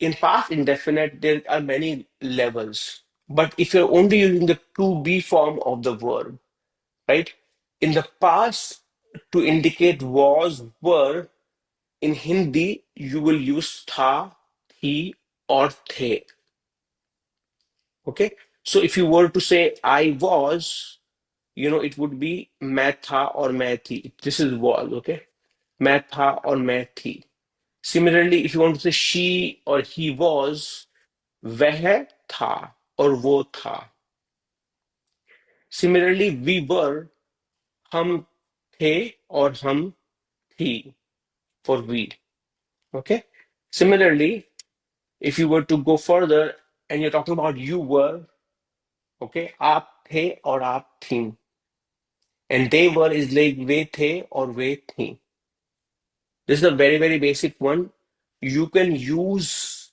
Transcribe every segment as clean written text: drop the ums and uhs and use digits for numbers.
in past indefinite, there are many levels. But if you're only using the to be form of the verb, right? In the past, to indicate was, were, in Hindi, you will use tha, thi, or the. Okay. So if you were to say I was, it would be मैं था or मैं थी. This is was, okay? मैं था or मैं थी. Similarly, if you want to say she or he was, वह था or वो था. Similarly, we were, हम थे or हम थी, for we. Okay. Similarly, if you were to go further and you're talking about you were, okay, आप थे और आप थीं. And they were is like वे थे और वे थीं. This is a very, very basic one. You can use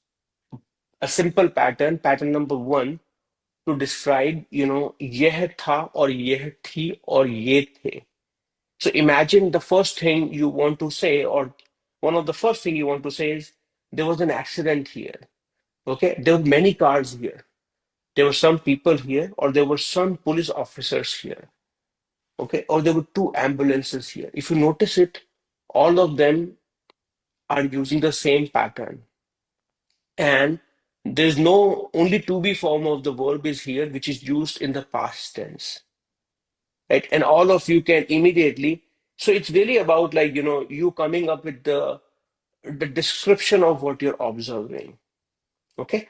a simple pattern number one, to describe, यह था और यह थी और ये थे. So imagine the first thing you want to say, or one of the first thing you want to say is, there was an accident here. Okay, there were many cars here. There were some people here, or there were some police officers here. Okay, or there were two ambulances here. If you notice it, all of them are using the same pattern. And there's no only to be form of the verb is here, which is used in the past tense. Right? And all of you can immediately. So it's really about, like, you coming up with the description of what you're observing. Okay.